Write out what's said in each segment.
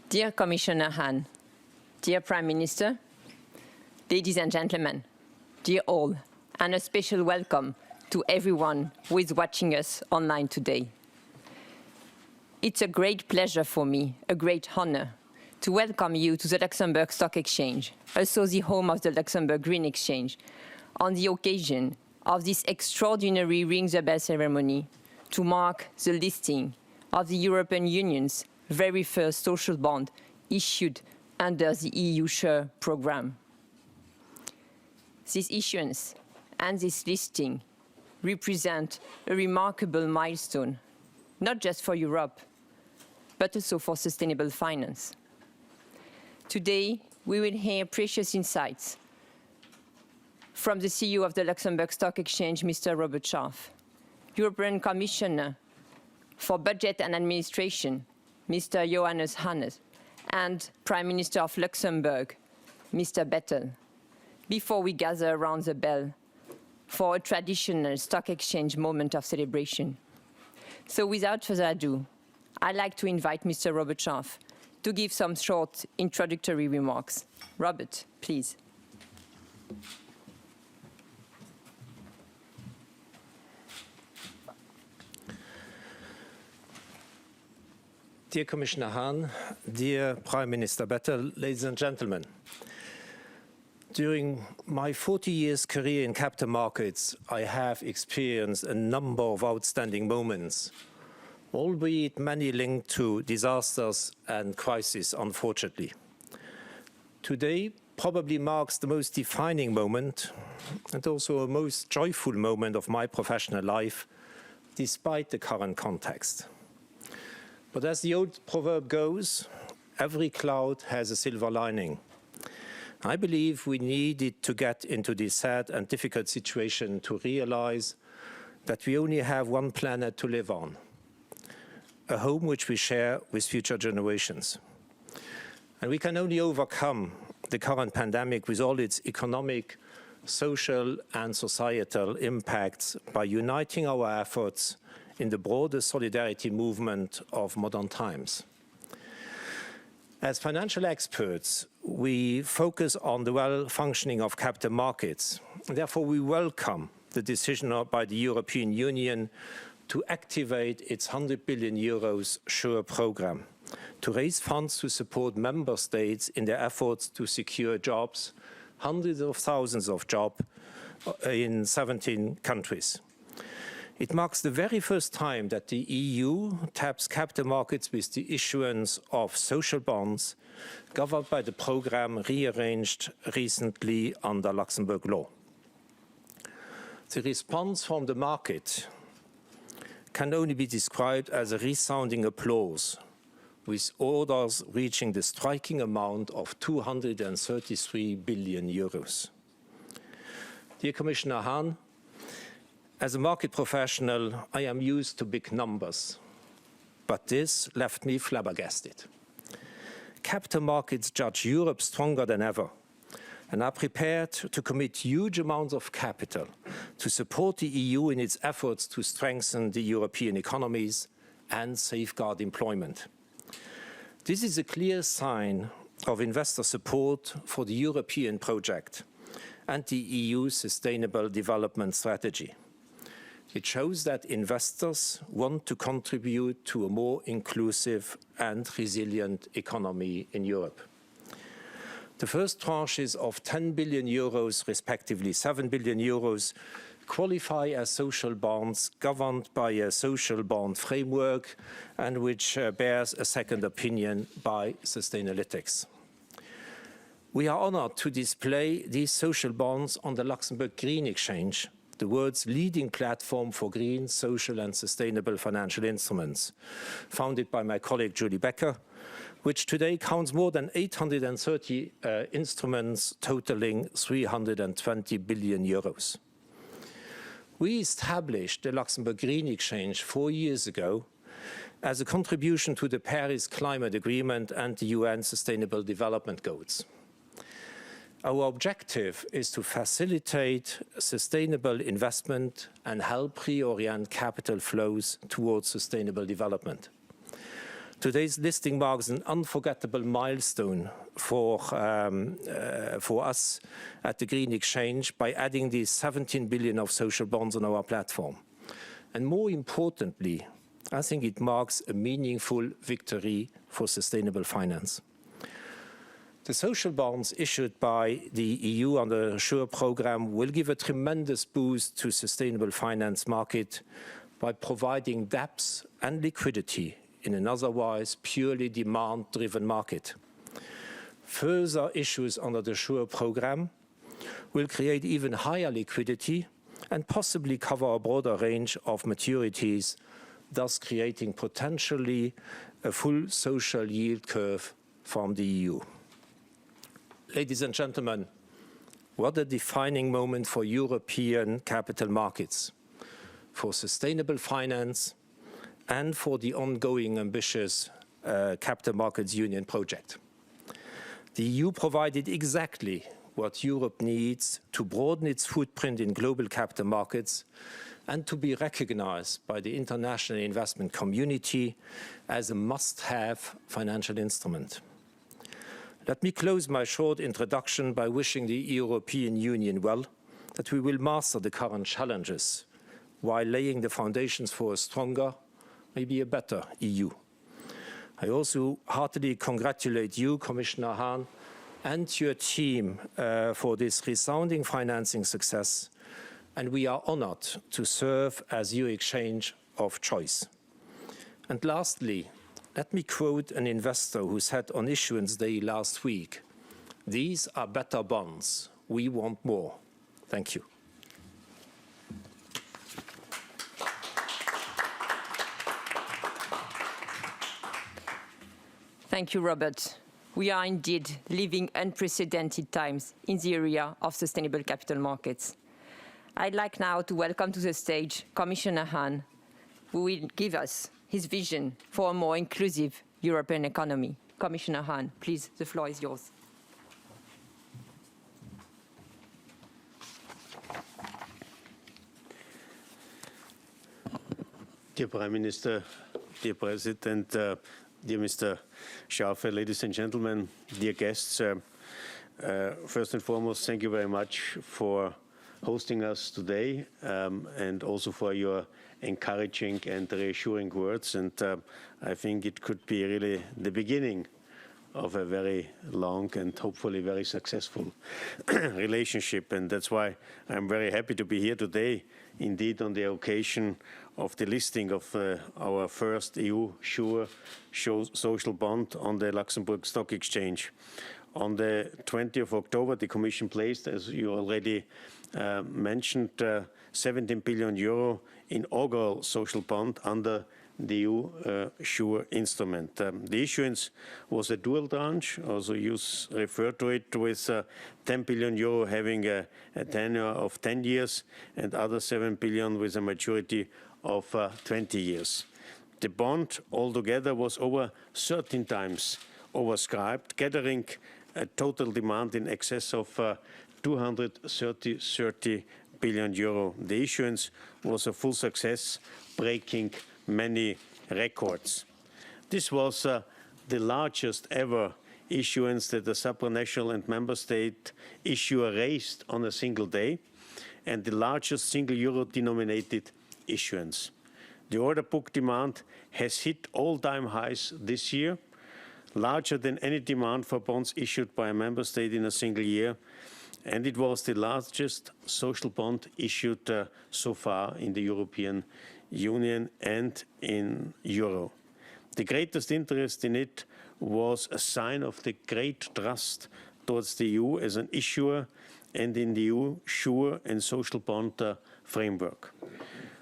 Dear Commissioner Hahn, dear Prime Minister, ladies and gentlemen, dear all, and a special welcome to everyone who is watching us online today. It's a great pleasure for me, a great honor, to welcome you to the Luxembourg Stock Exchange, also the home of the Luxembourg Green Exchange, on the occasion of this extraordinary Ring the Bell ceremony to mark the listing of the European Union's very first social bond issued under the EU share programme. This issuance and this listing represent a remarkable milestone, not just for Europe, but also for sustainable finance. Today, we will hear precious insights from the CEO of the Luxembourg Stock Exchange, Mr. Robert Scharf, European Commissioner for Budget and Administration, Mr. Johannes Hannes, and Prime Minister of Luxembourg, Mr. Bettel, before we gather around the bell for a traditional stock exchange moment of celebration. So without further ado, I'd like to invite Mr. Robert Scharf to give some short introductory remarks. Robert, please. Dear Commissioner Hahn, dear Prime Minister Bettel, ladies and gentlemen, during my 40 years career in capital markets, I have experienced a number of outstanding moments, albeit many linked to disasters and crises, unfortunately. Today probably marks the most defining moment and also a most joyful moment of my professional life, despite the current context. But as the old proverb goes, every cloud has a silver lining. I believe we needed to get into this sad and difficult situation to realize that we only have one planet to live on, a home which we share with future generations. And we can only overcome the current pandemic with all its economic, social, and societal impacts by uniting our efforts in the broader solidarity movement of modern times. As financial experts, we focus on the well-functioning of capital markets. Therefore, we welcome the decision by the European Union to activate its 100 billion euros SURE program to raise funds to support member states in their efforts to secure jobs, hundreds of thousands of jobs in 17 countries. It marks the very first time that the EU taps capital markets with the issuance of social bonds governed by the program rearranged recently under Luxembourg law. The response from the market can only be described as a resounding applause, with orders reaching the striking amount of 233 billion euros. Dear Commissioner Hahn, as a market professional, I am used to big numbers, but this left me flabbergasted. Capital markets judge Europe stronger than ever and are prepared to commit huge amounts of capital to support the EU in its efforts to strengthen the European economies and safeguard employment. This is a clear sign of investor support for the European project and the EU's sustainable development strategy. It shows that investors want to contribute to a more inclusive and resilient economy in Europe. The first tranches of 10 billion euros, respectively 7 billion euros, qualify as social bonds governed by a social bond framework and which bears a second opinion by Sustainalytics. We are honored to display these social bonds on the Luxembourg Green Exchange, the world's leading platform for green, social and sustainable financial instruments, founded by my colleague Julie Becker, which today counts more than 830 instruments totaling 320 billion euros. We established the Luxembourg Green Exchange 4 years ago as a contribution to the Paris Climate Agreement and the UN Sustainable Development Goals. Our objective is to facilitate sustainable investment and help reorient capital flows towards sustainable development. Today's listing marks an unforgettable milestone for us at the Green Exchange by adding these 17 billion of social bonds on our platform. And more importantly, I think it marks a meaningful victory for sustainable finance. The social bonds issued by the EU under the SURE programme will give a tremendous boost to sustainable finance market by providing depth and liquidity in an otherwise purely demand-driven market. Further issues under the SURE programme will create even higher liquidity and possibly cover a broader range of maturities, thus creating potentially a full social yield curve from the EU. Ladies and gentlemen, what a defining moment for European capital markets, for sustainable finance, and for the ongoing ambitious Capital Markets Union project. The EU provided exactly what Europe needs to broaden its footprint in global capital markets and to be recognized by the international investment community as a must-have financial instrument. Let me close my short introduction by wishing the European Union well, that we will master the current challenges while laying the foundations for a stronger, maybe a better EU. I also heartily congratulate you, Commissioner Hahn, and your team for this resounding financing success, and we are honored to serve as your exchange of choice. And lastly, let me quote an investor who said on issuance day last week, "These are better bonds. We want more." Thank you. Thank you, Robert. We are indeed living unprecedented times in the area of sustainable capital markets. I'd like now to welcome to the stage Commissioner Hahn, who will give us his vision for a more inclusive European economy. Commissioner Hahn, please, the floor is yours. Dear Prime Minister, dear President, dear Mr. Schaufe, ladies and gentlemen, dear guests, first and foremost, thank you very much for hosting us today and also for your encouraging and reassuring words. And I think it could be really the beginning of a very long and hopefully very successful relationship. And that's why I'm very happy to be here today, indeed on the occasion of the listing of our first EU SURE social bond on the Luxembourg Stock Exchange. On the 20th of October, the Commission placed, as you already mentioned, 17 billion euro inaugural social bond under the EU SURE instrument. The issuance was a dual tranche, also you refer to it, with 10 billion euro having a tenure of 10 years and other 7 billion with a maturity of 20 years. The bond altogether was over 13 times oversubscribed, gathering a total demand in excess of 230 billion euro. The issuance was a full success, breaking many records. This was the largest ever issuance that a supranational and member state issuer raised on a single day, and the largest single euro-denominated issuance. The order book demand has hit all-time highs this year, larger than any demand for bonds issued by a member state in a single year, and it was the largest social bond issued so far in the European Union and in Euro. The greatest interest in it was a sign of the great trust towards the EU as an issuer and in the EU SURE and social bond framework.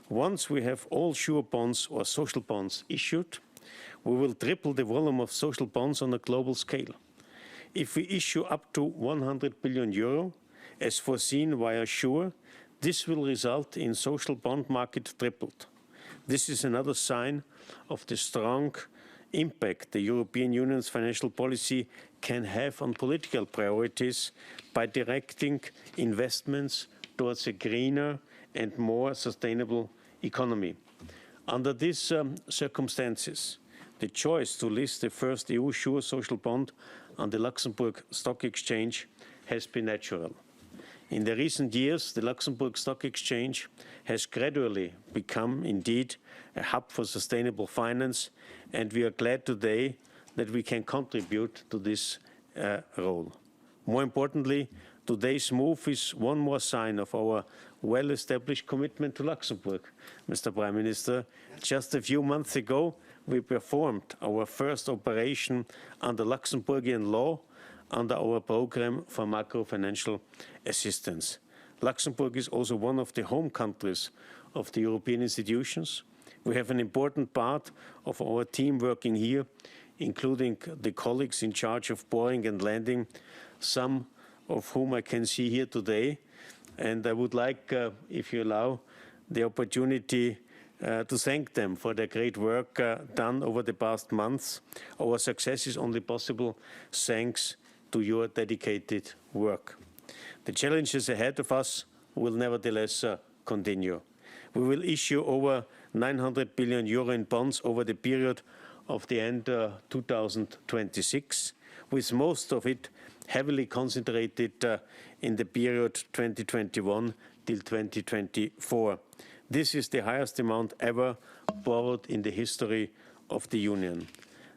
Once we have all SURE bonds or social bonds issued, we will triple the volume of social bonds on a global scale. If we issue up to 100 billion euro, as foreseen via SURE, this will result in social bond market tripled. This is another sign of the strong impact the European Union's financial policy can have on political priorities by directing investments towards a greener and more sustainable economy. Under these circumstances, the choice to list the first EU sure social bond on the Luxembourg Stock Exchange has been natural. In the recent years, the Luxembourg Stock Exchange has gradually become, indeed, a hub for sustainable finance, and we are glad today that we can contribute to this role. More importantly, today's move is one more sign of our well-established commitment to Luxembourg. Mr. Prime Minister, just a few months ago, we performed our first operation under Luxembourgian law under our program for macro-financial assistance. Luxembourg is also one of the home countries of the European institutions. We have an important part of our team working here, including the colleagues in charge of borrowing and lending, some of whom I can see here today. And I would like, if you allow, the opportunity to thank them for their great work done over the past months. Our success is only possible thanks to your dedicated work. The challenges ahead of us will nevertheless continue. We will issue over 900 billion euro in bonds over the period of the end 2026, with most of it heavily concentrated in the period 2021 till 2024. This is the highest amount ever borrowed in the history of the Union.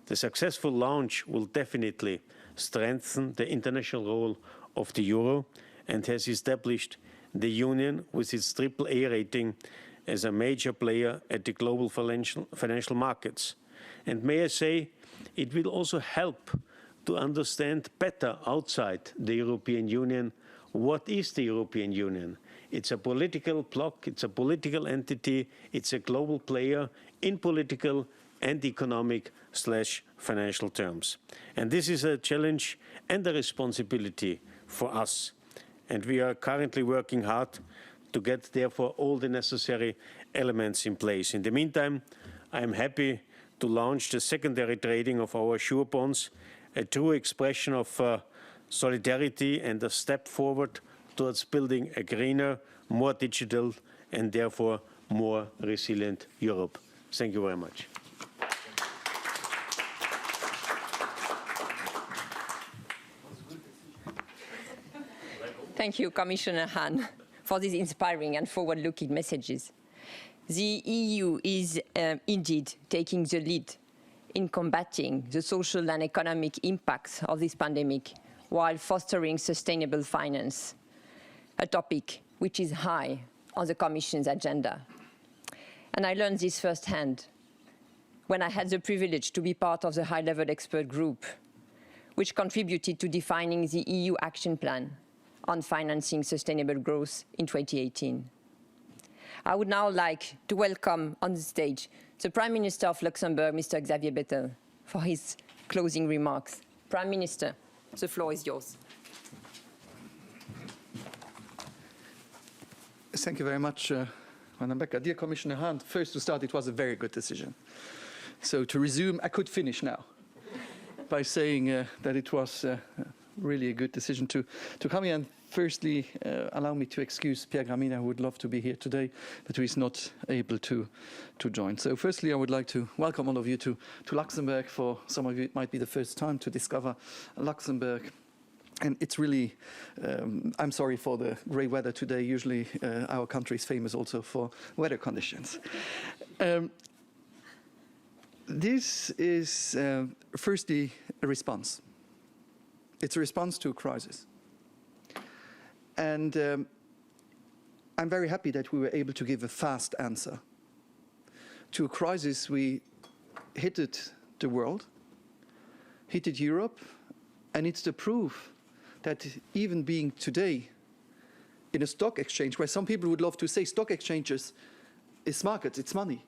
The successful launch will definitely strengthen the international role of the euro and has established the Union with its AAA rating as a major player at the global financial markets. And may I say, it will also help to understand better outside the European Union what is the European Union. It's a political bloc, it's a political entity, it's a global player in political and economic/financial terms. And this is a challenge and a responsibility for us. And we are currently working hard to get, therefore, all the necessary elements in place. In the meantime, I am happy to launch the secondary trading of our sure bonds, a true expression of solidarity and a step forward towards building a greener, more digital, and therefore more resilient Europe. Thank you very much. Thank you, Commissioner Hahn, for these inspiring and forward-looking messages. The EU is indeed taking the lead in combating the social and economic impacts of this pandemic while fostering sustainable finance, a topic which is high on the Commission's agenda. And I learned this firsthand when I had the privilege to be part of the high-level expert group, which contributed to defining the EU action plan on financing sustainable growth in 2018. I would now like to welcome on the stage the Prime Minister of Luxembourg, Mr. Xavier Bettel, for his closing remarks. Prime Minister, the floor is yours. Thank you very much, Madam Becker. Dear Commissioner Hahn, first to start, it was a very good decision. So to resume, I could finish now by saying that it was really a good decision to come here. And firstly, allow me to excuse Pierre Gramina, who would love to be here today, but who is not able to join. So firstly, I would like to welcome all of you to Luxembourg. For some of you, it might be the first time to discover Luxembourg. And it's really, I'm sorry for the grey weather today. Usually our country is famous also for weather conditions. This is firstly a response. It's a response to a crisis. And I'm very happy that we were able to give a fast answer to a crisis. We hit the world, hit Europe, and it's the proof that even being today in a stock exchange, where some people would love to say stock exchanges is markets, it's money.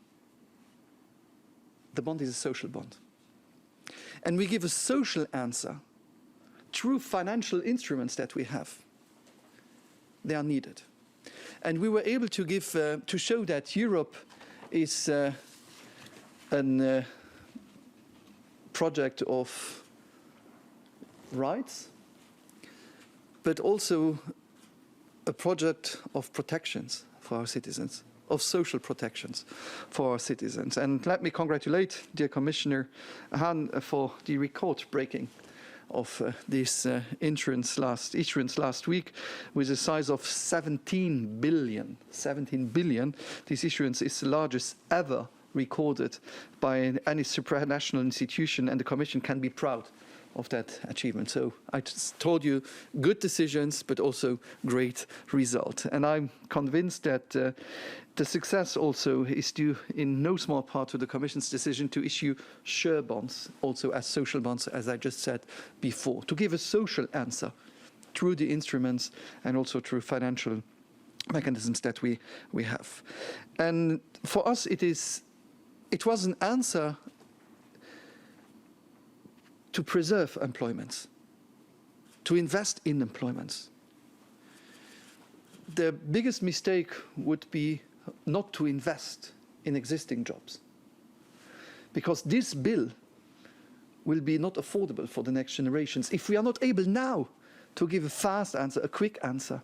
The bond is a social bond. And we give a social answer through financial instruments that we have. They are needed. And we were able to give, to show that Europe is a project of rights, but also a project of protections for our citizens, of social protections for our citizens. And let me congratulate dear Commissioner Hahn for the record-breaking of this issuance last week with a size of 17 billion. 17 billion. This issuance is the largest ever recorded by any supranational institution, and the Commission can be proud of that achievement. So I just told you, good decisions, but also great result. And I'm convinced that the success also is due in no small part to the Commission's decision to issue SURE bonds, also as social bonds, as I just said before, to give a social answer through the instruments and also through financial mechanisms that we have. And for us, it was an answer to preserve employment, to invest in employment. The biggest mistake would be not to invest in existing jobs, because this bill will be not affordable for the next generations if we are not able now to give a fast answer, a quick answer,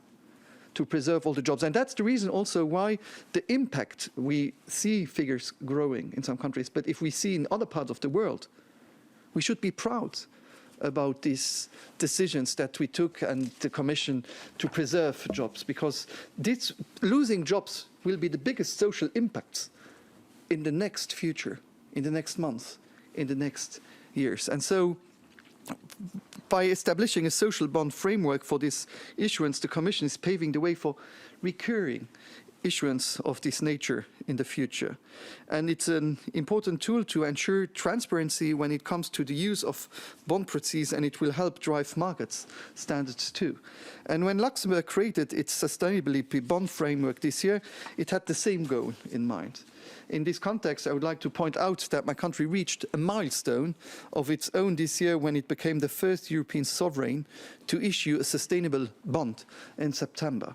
to preserve all the jobs. And that's the reason also why the impact, we see figures growing in some countries, but if we see in other parts of the world, we should be proud about these decisions that we took and the Commission to preserve jobs, because losing jobs will be the biggest social impacts in the next future, in the next months, in the next years. And so by establishing a social bond framework for this issuance, the Commission is paving the way for recurring issuance of this nature in the future. And it's an important tool to ensure transparency when it comes to the use of bond proceeds, and it will help drive markets standards too. And when Luxembourg created its sustainability bond framework this year, it had the same goal in mind. In this context, I would like to point out that my country reached a milestone of its own this year when it became the first European sovereign to issue a sustainable bond in September.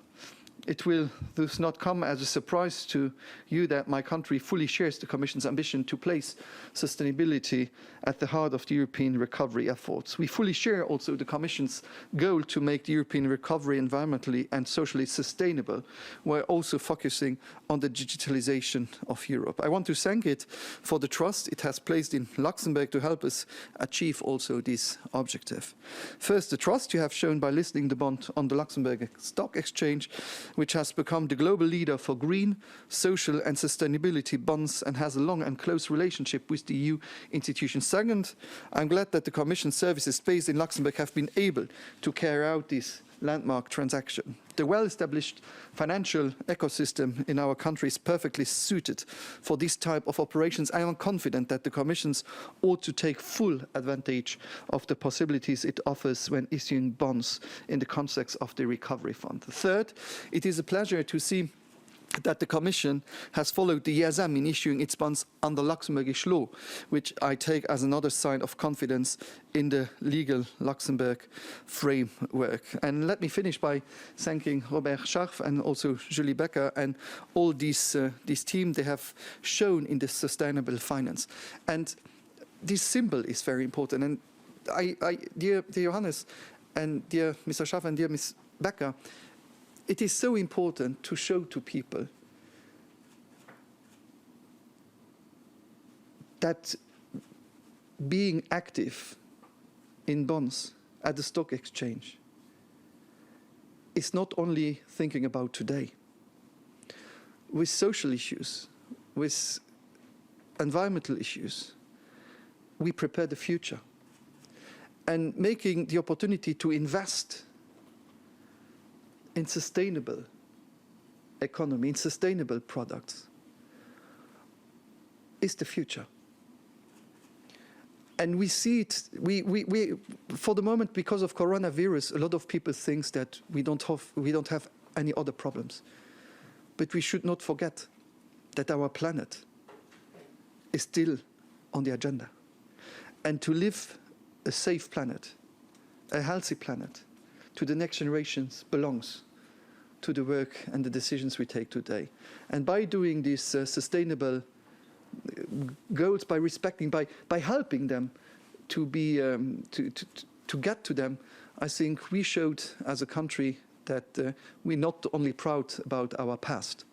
It will thus not come as a surprise to you that my country fully shares the Commission's ambition to place sustainability at the heart of the European recovery efforts. We fully share also the Commission's goal to make the European recovery environmentally and socially sustainable, while also focusing on the digitalization of Europe. I want to thank it for the trust it has placed in Luxembourg to help us achieve also this objective. First, the trust you have shown by listing the bond on the Luxembourg Stock Exchange, which has become the global leader for green, social and sustainability bonds and has a long and close relationship with the EU institutions. Second, I'm glad that the Commission services based in Luxembourg have been able to carry out this landmark transaction. The well-established financial ecosystem in our country is perfectly suited for this type of operations. I am confident that the Commissions ought to take full advantage of the possibilities it offers when issuing bonds in the context of the Recovery Fund. Third, it is a pleasure to see that the Commission has followed the ESM in issuing its bonds under Luxembourgish law, which I take as another sign of confidence in the legal Luxembourg framework. And let me finish by thanking Robert Scharf and also Julie Becker and all this team they have shown in this sustainable finance. And this symbol is very important. And dear Johannes and dear Mr. Scharf and dear Ms. Becker, it is so important to show to people that being active in bonds at the stock exchange is not only thinking about today. With social issues, with environmental issues, we prepare the future. And making the opportunity to invest in sustainable economy, in sustainable products, is the future. And we see it, we for the moment, because of coronavirus, a lot of people think that we don't have any other problems. But we should not forget that our planet is still on the agenda. And to live a safe planet, a healthy planet, to the next generations belongs to the work and the decisions we take today. And by doing these sustainable goals, by respecting, by helping them to be to get to them, I think we showed as a country that we're not only proud about our past,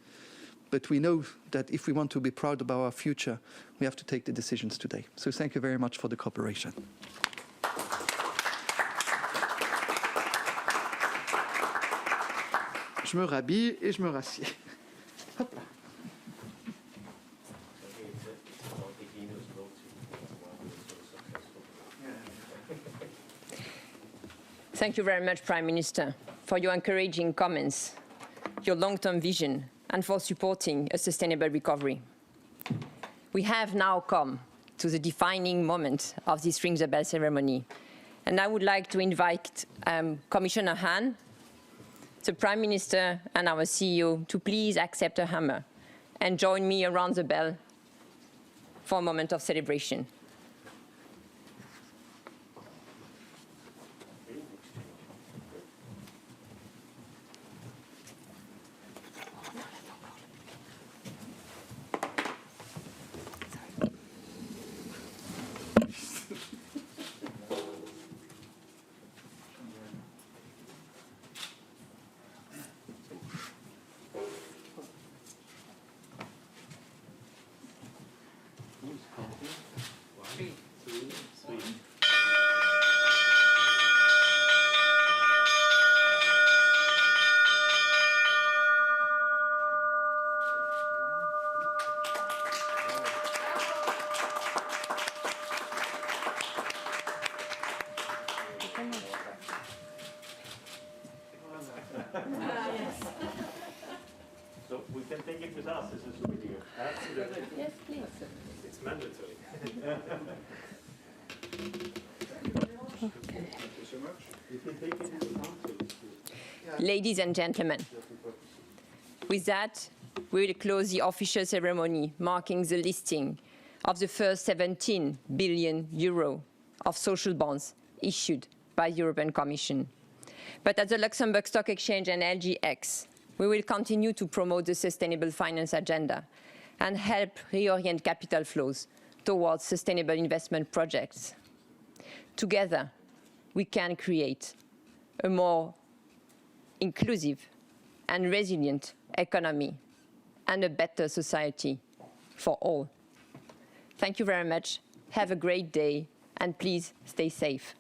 but we know that if we want to be proud about our future, we have to take the decisions today. So thank you very much for the cooperation. Je me rhabille et je me rassieds. Hop là. Thank you very much, Prime Minister, for your encouraging comments, your long-term vision, and for supporting a sustainable recovery. We have now come to the defining moment of this Ring the Bell ceremony, and I would like to invite Commissioner Hahn, the Prime Minister, and our CEO to please accept a hammer and join me around the bell for a moment of celebration. So we can take it with us as a souvenir. Absolutely. Yes, please. It's mandatory. Ladies and gentlemen, with that, we will close the official ceremony marking the listing of the first 17 billion euro of social bonds issued by the European Commission. But at the Luxembourg Stock Exchange and LGX, we will continue to promote the sustainable finance agenda and help reorient capital flows towards sustainable investment projects. Together, we can create a more inclusive and resilient economy and a better society for all. Thank you very much. Have a great day, and please stay safe.